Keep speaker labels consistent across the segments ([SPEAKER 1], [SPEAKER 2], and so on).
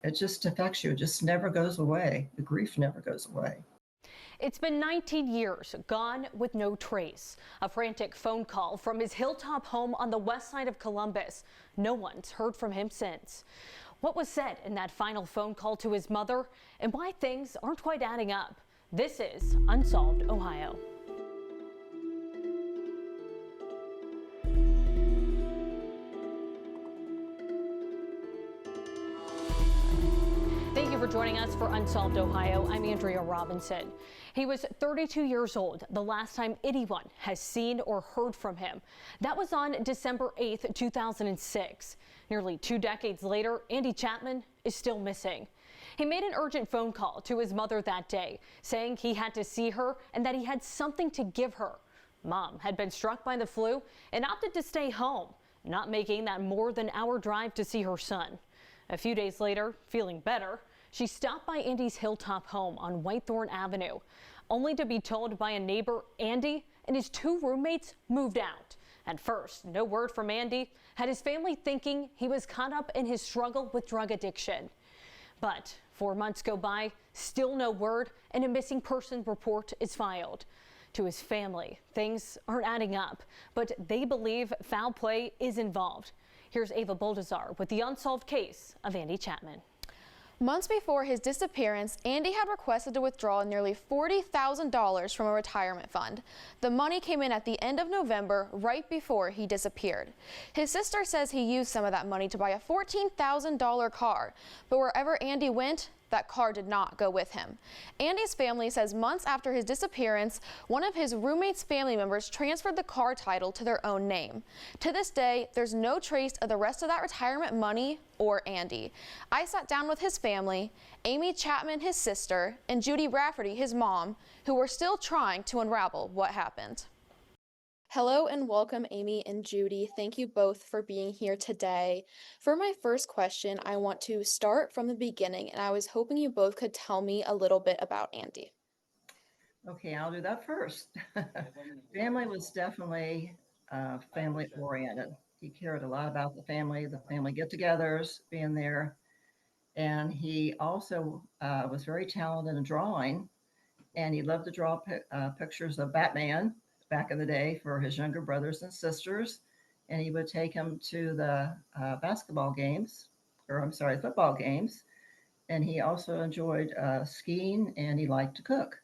[SPEAKER 1] it just affects you. It just never goes away. The grief never goes away.
[SPEAKER 2] It's been 19 years, gone with no trace. A frantic phone call from his hilltop home on the west side of Columbus. No one's heard from him since. What was said in that final phone call to his mother and why things aren't quite adding up. This is Unsolved Ohio. Thank you for joining us for Unsolved Ohio. I'm Andrea Robinson. He was 32 years old the last time anyone has seen or heard from him. That was on December 8th, 2006. Nearly 2 decades later, Andy Chapman is still missing. He made an urgent phone call to his mother that day, saying he had to see her and that he had something to give her. Mom had been struck by the flu and opted to stay home, not making that more than hour drive to see her son. A few days later, feeling better, she stopped by Andy's hilltop home on Whitethorn Avenue, only to be told by a neighbor Andy and his 2 roommates moved out. At first, no word from Andy had his family thinking he was caught up in his struggle with drug addiction. But 4 months go by, still no word, and a missing person report is filed. To his family, things aren't adding up, but they believe foul play is involved. Here's Ava Boldazar with the unsolved case of Andy Chapman.
[SPEAKER 3] Months before his disappearance, Andy had requested to withdraw nearly $40,000 from a retirement fund. The money came in at the end of November, right before he disappeared. His sister says he used some of that money to buy a $14,000 car, but wherever Andy went, that car did not go with him. Andy's family says months after his disappearance, one of his roommate's family members transferred the car title to their own name. To this day, there's no trace of the rest of that retirement money or Andy. I sat down with his family, Amy Chapman, his sister, and Judy Rafferty, his mom, who were still trying to unravel what happened. Hello and welcome, Amy and Judy. Thank you both for being here today. For my first question, I want to start from the beginning, and I was hoping you both could tell me a little bit about Andy.
[SPEAKER 1] Okay, I'll do that first. Family was definitely family oriented. He cared a lot about the family get togethers, being there. And he also was very talented in drawing, and he loved to draw pictures of Batman back in the day for his younger brothers and sisters. And he would take them to the basketball games, or I'm sorry, football games. And he also enjoyed skiing, and he liked to cook.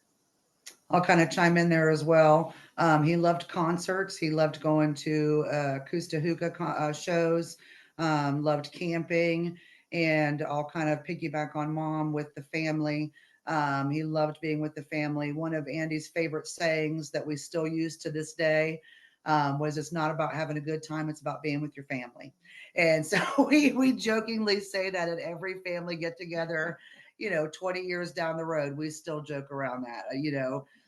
[SPEAKER 4] I'll kind of chime in there as well. He loved concerts. He loved going to acoustic hookah shows, loved camping, and I'll kind of piggyback on mom with the family. He loved being with the family. One of Andy's favorite sayings that we still use to this day was, "It's not about having a good time, it's about being with your family." And so we jokingly say that at every family get together. 20 years down the road, we still joke around that.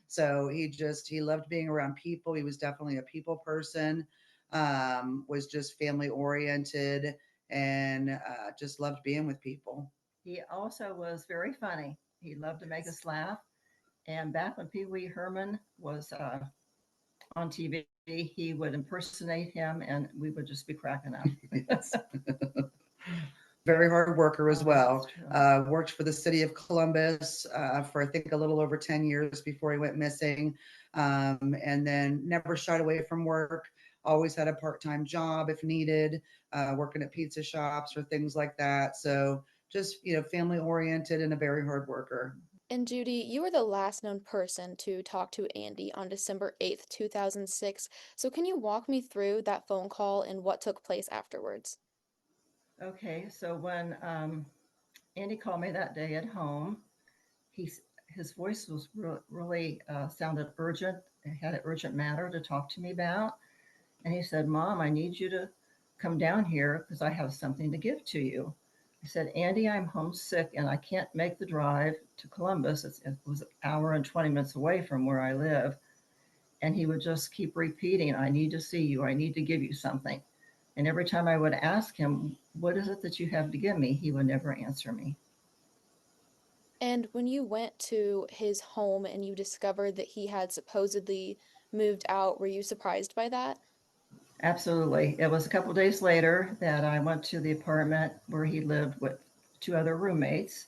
[SPEAKER 4] So he loved being around people. He was definitely a people person, was just family oriented, and just loved being with people.
[SPEAKER 1] He also was very funny. He loved to make us laugh. And back when Pee Wee Herman was on TV, he would impersonate him, and we would just be cracking up.
[SPEAKER 4] Yes. Very hard worker as well. Worked for the city of Columbus for I think a little over 10 years before he went missing, and then never shied away from work. Always had a part-time job if needed, working at pizza shops or things like that. So just family oriented and a very hard worker.
[SPEAKER 3] And Judy, you were the last known person to talk to Andy on December 8th, 2006. So can you walk me through that phone call and what took place afterwards?
[SPEAKER 1] Okay, so when Andy called me that day at home, he his voice was really sounded urgent. It had an urgent matter to talk to me about, and he said, "Mom, I need you to come down here because I have something to give to you." I said, "Andy, I'm homesick and I can't make the drive to Columbus. It was an hour and 20 minutes away from where I live." And he would just keep repeating, "I need to see you. I need to give you something." And every time I would ask him, "What is it that you have to give me?" he would never answer me.
[SPEAKER 3] And when you went to his home and you discovered that he had supposedly moved out, were you surprised by that?
[SPEAKER 1] Absolutely. It was a couple of days later that I went to the apartment where he lived with two other roommates.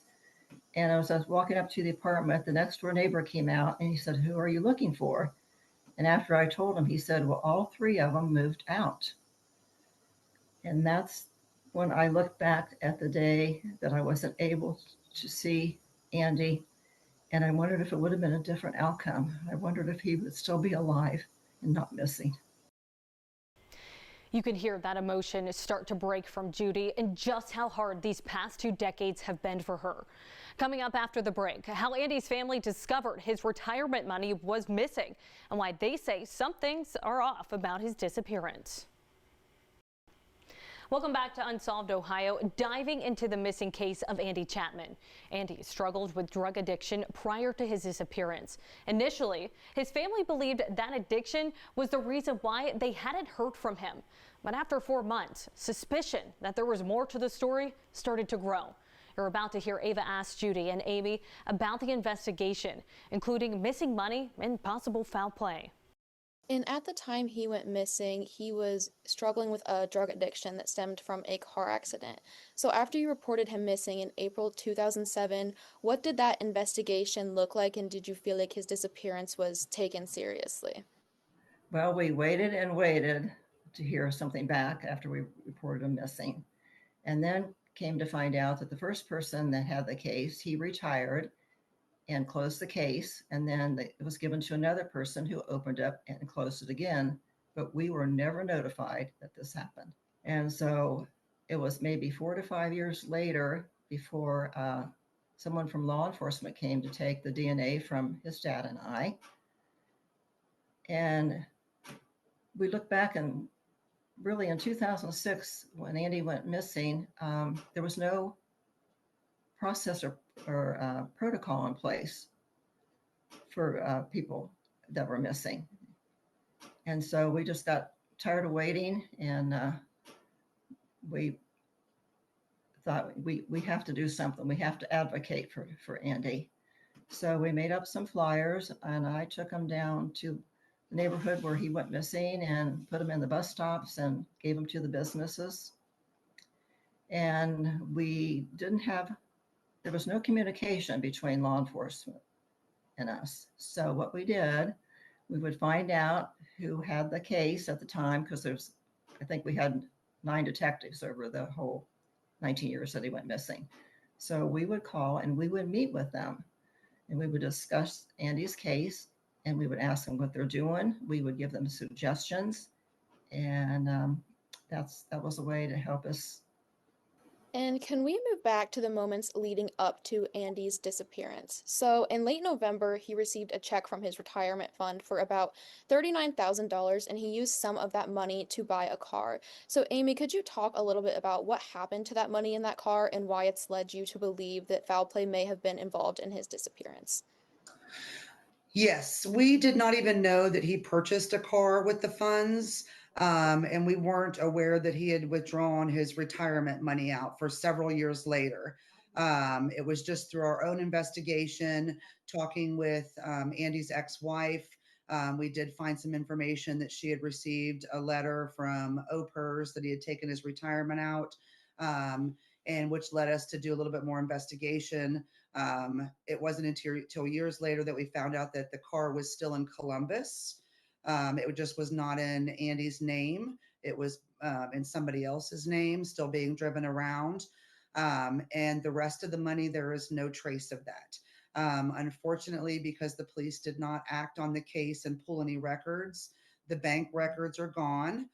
[SPEAKER 1] And as I was walking up to the apartment, the next door neighbor came out and he said, "Who are you looking for?" And after I told him, he said, "Well, all three of them moved out." And that's when I looked back at the day that I wasn't able to see Andy. And I wondered if it would have been a different outcome. I wondered if he would still be alive and not missing.
[SPEAKER 2] You can hear that emotion start to break from Judy and just how hard these past 2 decades have been for her. Coming up after the break, how Andy's family discovered his retirement money was missing and why they say some things are off about his disappearance. Welcome back to Unsolved Ohio, diving into the missing case of Andy Chapman. Andy struggled with drug addiction prior to his disappearance. Initially, his family believed that addiction was the reason why they hadn't heard from him. But after 4 months, suspicion that there was more to the story started to grow. You're about to hear Ava ask Judy and Amy about the investigation, including missing money and possible foul play.
[SPEAKER 3] And at the time he went missing, he was struggling with a drug addiction that stemmed from a car accident. So after you reported him missing in April 2007, what did that investigation look like, and did you feel like his disappearance was taken seriously?
[SPEAKER 1] Well, we waited and waited to hear something back after we reported him missing. And then came to find out that the first person that had the case, he retired and closed the case. And then it was given to another person who opened up and closed it again. But we were never notified that this happened. And so it was maybe 4 to 5 years later before someone from law enforcement came to take the DNA from his dad and I. And we look back and really in 2006, when Andy went missing, there was no process or protocol in place for people that were missing. And so we just got tired of waiting, and we thought we have to do something. We have to advocate for Andy. So we made up some flyers, and I took him down to the neighborhood where he went missing and put him in the bus stops and gave him to the businesses. And there was no communication between law enforcement and us. So what we did, we would find out who had the case at the time, because I think we had 9 detectives over the whole 19 years that he went missing. So we would call and we would meet with them and we would discuss Andy's case and we would ask them what they're doing. We would give them suggestions, and that was a way to help us.
[SPEAKER 3] And can we move back to the moments leading up to Andy's disappearance? So, in late November, he received a check from his retirement fund for about $39,000, and he used some of that money to buy a car. So, Amy, could you talk a little bit about what happened to that money in that car and why it's led you to believe that foul play may have been involved in his disappearance?
[SPEAKER 4] Yes, we did not even know that he purchased a car with the funds. And we weren't aware that he had withdrawn his retirement money out for several years later. It was just through our own investigation, talking with Andy's ex wife. We did find some information that she had received a letter from OPERS that he had taken his retirement out, and which led us to do a little bit more investigation. It wasn't until years later that we found out that the car was still in Columbus. It just was not in Andy's name. It was in somebody else's name, still being driven around. And the rest of the money, there is no trace of that. Unfortunately, because the police did not act on the case and pull any records, the bank records are gone.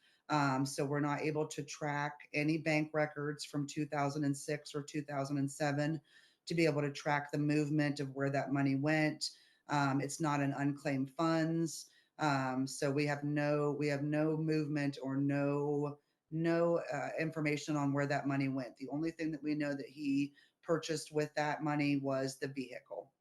[SPEAKER 4] So we're not able to track any bank records from 2006 or 2007 to be able to track the movement of where that money went. It's not in unclaimed funds. So we have no movement or no information on where that money went. The only thing that we know that he purchased with that money was the vehicle.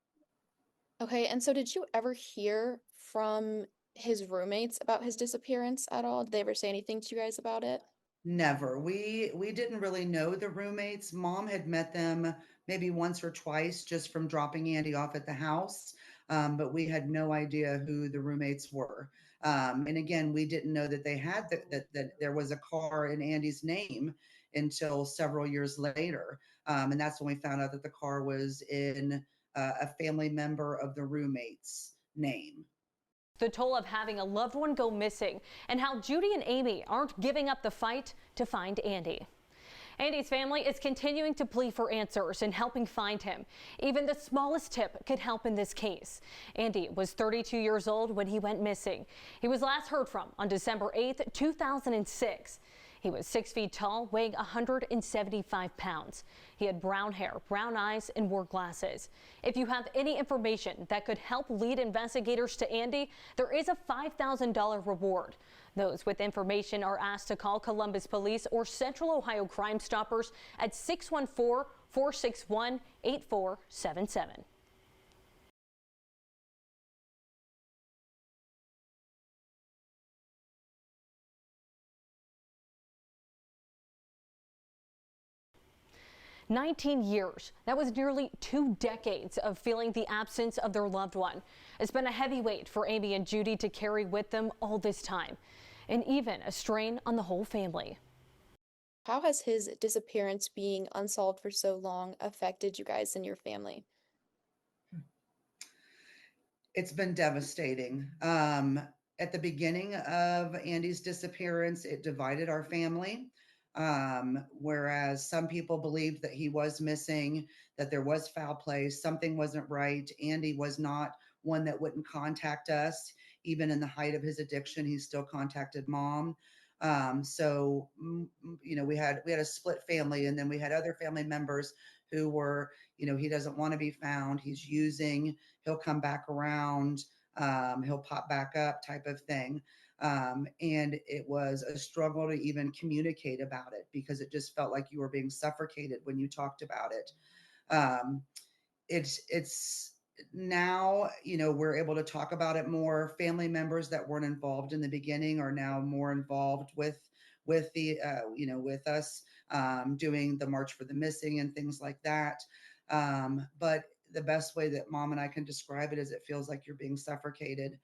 [SPEAKER 3] Okay, and so did you ever hear from his roommates about his disappearance at all? Did they ever say anything to you guys about it?
[SPEAKER 4] Never. We didn't really know the roommates. Mom had met them maybe once or twice just from dropping Andy off at the house, but we had no idea who the roommates were. And again, we didn't know that they had that there was a car in Andy's name. until several years later. And that's when we found out that the car was in a family member of the roommate's name.
[SPEAKER 2] The toll of having a loved one go missing and how Judy and Amy aren't giving up the fight to find Andy. Andy's family is continuing to plead for answers and helping find him. Even the smallest tip could help in this case. Andy was 32 years old when he went missing. He was last heard from on December 8th, 2006. He was 6 feet tall, weighing 175 pounds. He had brown hair, brown eyes, and wore glasses. If you have any information that could help lead investigators to Andy, there is a $5,000 reward. Those with information are asked to call Columbus Police or Central Ohio Crime Stoppers at 614-461-8477. "19 years. That was nearly 2 decades of feeling the absence of their loved one. It's been a heavy weight for Amy and Judy to carry with them all this time, and even a strain on the whole family.
[SPEAKER 3] How has his disappearance being unsolved for so long affected you guys and your family?
[SPEAKER 4] It's been devastating. At the beginning of Andy's disappearance, it divided our family. Whereas some people believed that he was missing, that there was foul play, something wasn't right. Andy was not one that wouldn't contact us. Even in the height of his addiction, he still contacted mom. We had a split family, and then we had other family members who were, he doesn't want to be found. He's using, he'll come back around, he'll pop back up type of thing. And it was a struggle to even communicate about it because it just felt like you were being suffocated when you talked about it. It's now, we're able to talk about it more. Family members that weren't involved in the beginning are now more involved with the with us doing the March for the Missing and things like that. But the best way that mom and I can describe it is it feels like you're being suffocated.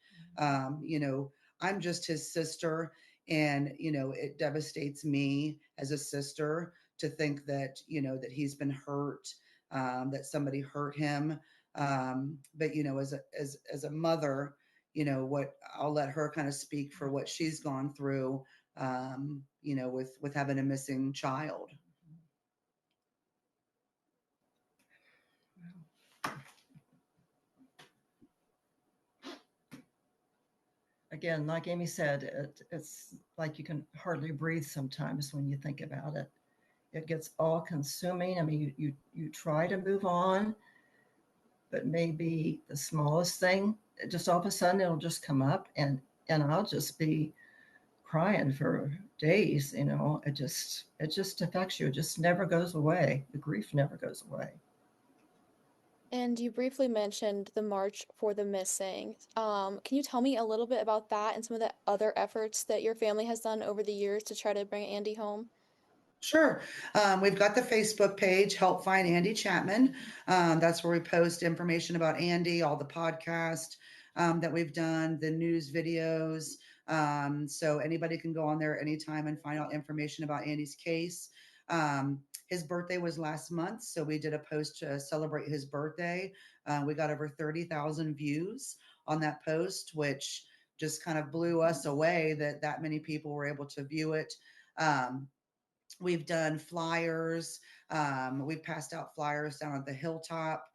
[SPEAKER 4] I'm just his sister, and it devastates me as a sister to think that that he's been hurt, that somebody hurt him. But as a mother, what I'll let her kind of speak for what she's gone through, with having a missing child.
[SPEAKER 1] Again, like Amy said, it's like you can hardly breathe sometimes when you think about it. It gets all consuming. I mean, you try to move on, but maybe the smallest thing, just all of a sudden it'll just come up, and I'll just be crying for days. It just affects you. It just never goes away. The grief never goes away.
[SPEAKER 3] And you briefly mentioned the March for the Missing. Can you tell me a little bit about that and some of the other efforts that your family has done over the years to try to bring Andy home?
[SPEAKER 4] Sure. We've got the Facebook page, Help Find Andy Chapman. That's where we post information about Andy, all the podcasts that we've done, the news videos. So anybody can go on there anytime and find out information about Andy's case. His birthday was last month, so we did a post to celebrate his birthday. We got over 30,000 views on that post, which just kind of blew us away that many people were able to view it. We've done flyers. We've passed out flyers down at the hilltop.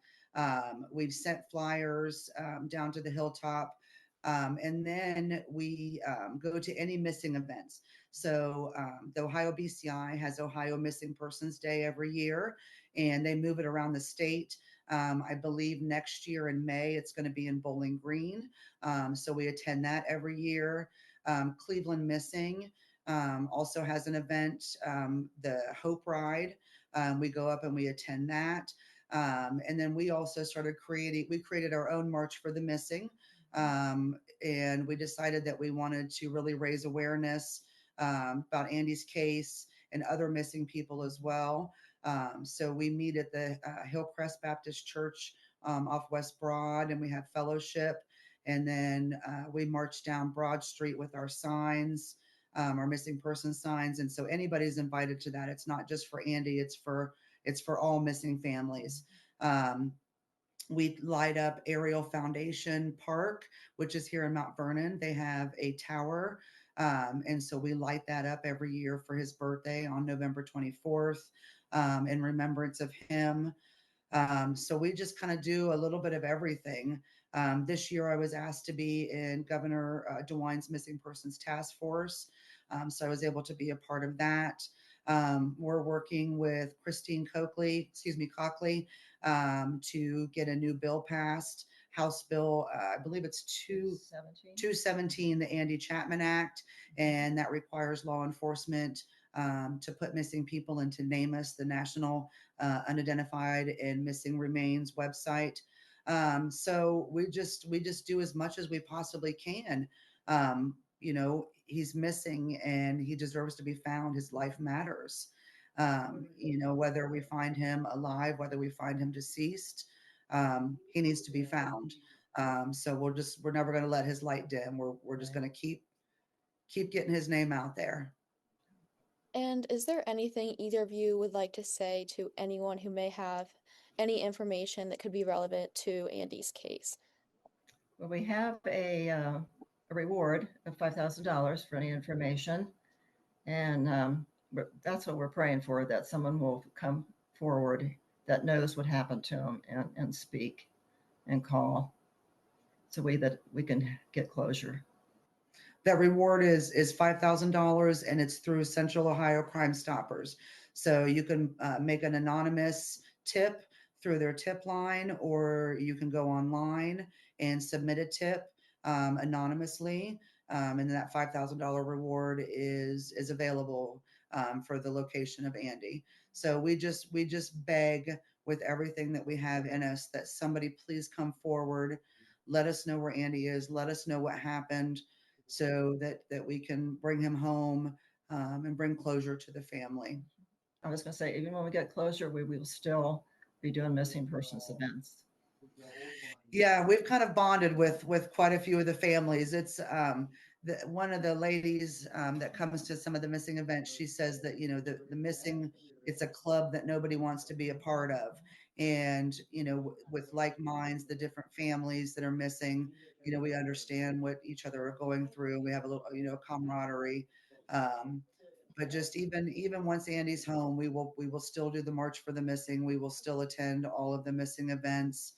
[SPEAKER 4] We've sent flyers down to the hilltop. And then we go to any missing events. So the Ohio BCI has Ohio Missing Persons Day every year, and they move it around the state. I believe next year in May, it's going to be in Bowling Green. So we attend that every year. Cleveland Missing also has an event, the Hope Ride. We go up and we attend that. And then we also we created our own March for the Missing. And we decided that we wanted to really raise awareness about Andy's case and other missing people as well. So we meet at the Hillcrest Baptist Church off West Broad, and we have fellowship. And then we march down Broad Street with our signs. our missing person signs. And so anybody's invited to that. It's not just for Andy, it's for all missing families. We light up Ariel Foundation Park, which is here in Mount Vernon. They have a tower. And so we light that up every year for his birthday on November 24th, in remembrance of him. So we just kind of do a little bit of everything. This year I was asked to be in Governor DeWine's Missing Persons Task Force. So I was able to be a part of that. We're working with Christine Cockley, to get a new bill passed. House Bill, I believe it's 217, the Andy Chapman Act, and that requires law enforcement to put missing people into NamUs, the National Unidentified and Missing Remains website. So we just do as much as we possibly can. He's missing and he deserves to be found. His life matters. Whether we find him alive, whether we find him deceased, he needs to be found. So we're never going to let his light dim. We're just going to keep getting his name out there.
[SPEAKER 3] And is there anything either of you would like to say to anyone who may have any information that could be relevant to Andy's case?
[SPEAKER 1] Well, we have a reward of $5,000 for any information. And that's what we're praying for, that someone will come forward that knows what happened to him and speak and call, so that we can get closure.
[SPEAKER 4] That reward is $5,000, and it's through Central Ohio Crime Stoppers. So you can make an anonymous tip through their tip line, or you can go online and submit a tip anonymously. And that $5,000 reward is available for the location of Andy. So we just beg with everything that we have in us that somebody please come forward, let us know where Andy is, let us know what happened, so that we can bring him home and bring closure to the family.
[SPEAKER 1] I was going to say, even when we get closure, we will still be doing missing persons events.
[SPEAKER 4] Yeah, we've kind of bonded with quite a few of the families. It's one of the ladies that comes to some of the missing events. She says that the missing, it's a club that nobody wants to be a part of, and with like minds, the different families that are missing. We understand what each other are going through. We have a little camaraderie. But just even once Andy's home, we will still do the March for the Missing. We will still attend all of the missing events.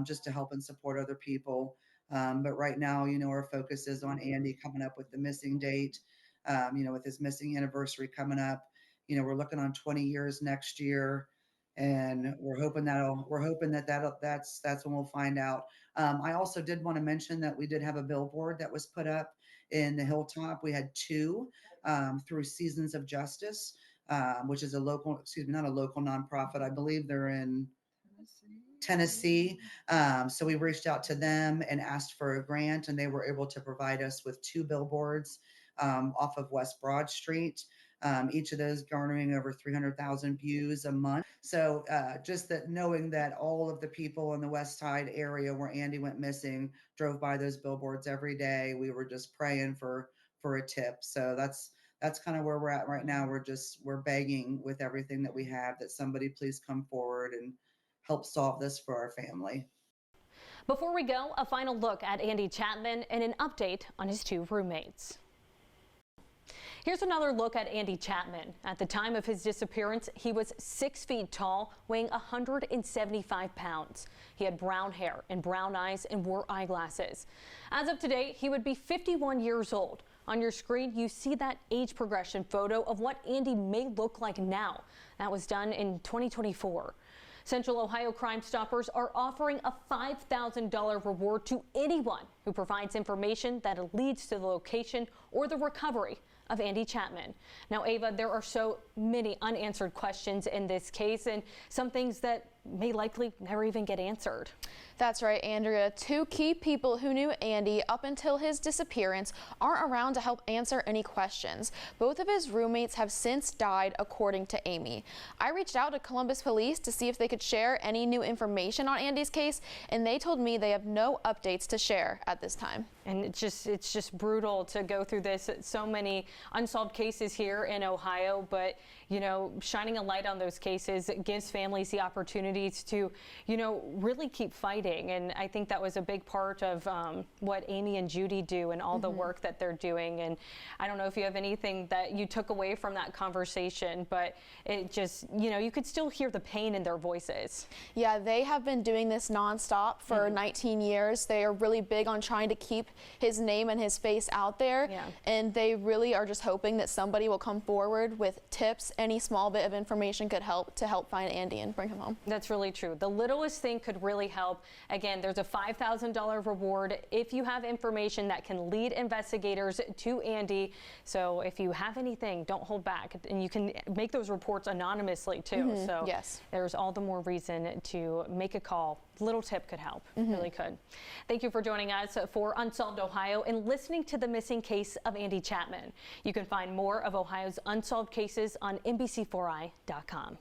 [SPEAKER 4] Just to help and support other people. But right now, our focus is on Andy coming up with the missing date, with his missing anniversary coming up. We're looking on 20 years next year, and we're hoping that's when we'll find out. I also did want to mention that we did have a billboard that was put up in the Hilltop. We had two through Seasons of Justice, which is not a local nonprofit. I believe they're in Tennessee. So we reached out to them and asked for a grant, and they were able to provide us with two billboards off of West Broad Street. Each of those garnering over 300,000 views a month. So just that, knowing that all of the people in the West Side area where Andy went missing drove by those billboards every day, we were just praying for a tip. So that's kind of where we're at right now. We're begging with everything that we have that somebody please come forward and help solve this for our family.
[SPEAKER 2] Before we go, a final look at Andy Chapman and an update on his two roommates. Here's another look at Andy Chapman. At the time of his disappearance, he was 6 feet tall, weighing 175 pounds. He had brown hair and brown eyes and wore eyeglasses. As of today, he would be 51 years old. On your screen, you see that age progression photo of what Andy may look like now. That was done in 2024. Central Ohio Crime Stoppers are offering a $5,000 reward to anyone who provides information that leads to the location or the recovery of Andy Chapman. Now, Ava, there are so many unanswered questions in this case, and some things that may likely never even get answered.
[SPEAKER 3] That's right, Andrea. Two key people who knew Andy up until his disappearance aren't around to help answer any questions. Both of his roommates have since died, according to Amy. I reached out to Columbus Police to see if they could share any new information on Andy's case, and they told me they have no updates to share at this time.
[SPEAKER 2] And it's just brutal to go through this. So many unsolved cases here in Ohio, but, you know, shining a light on those cases gives families the opportunities to, you know, really keep fighting. And I think that was a big part of what Amy and Judy do and all the work that they're doing. And I don't know if you have anything that you took away from that conversation, but it just, you know, you could still hear the pain in their voices.
[SPEAKER 3] Yeah, they have been doing this nonstop for 19 years. They are really big on trying to keep his name and his face out there.
[SPEAKER 2] Yeah.
[SPEAKER 3] And they really are just hoping that somebody will come forward with tips. Any small bit of information could help to help find Andy and bring him home.
[SPEAKER 2] That's really true. The littlest thing could really help. Again, there's a $5,000 reward if you have information that can lead investigators to Andy. So if you have anything, don't hold back. And you can make those reports anonymously too. So
[SPEAKER 3] yes.
[SPEAKER 2] There's all the more reason to make a call. Little tip could help, really could. Thank you for joining us for Unsolved Ohio and listening to the missing case of Andy Chapman. You can find more of Ohio's unsolved cases on NBC4i.com.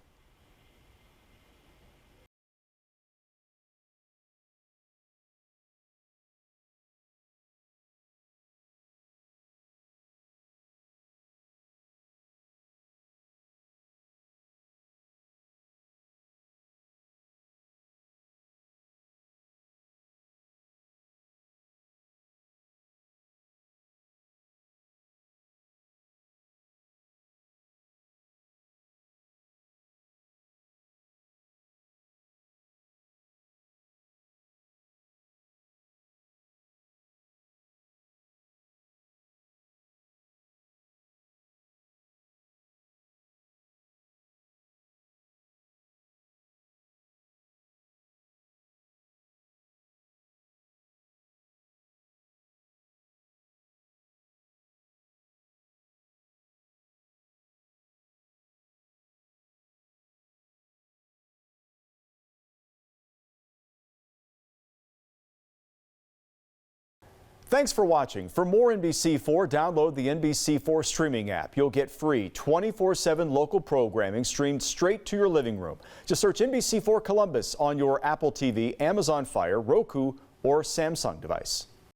[SPEAKER 5] Thanks for watching. For more NBC4, download the NBC4 streaming app. You'll get free 24/7 local programming streamed straight to your living room. Just search NBC4 Columbus on your Apple TV, Amazon Fire, Roku, or Samsung device.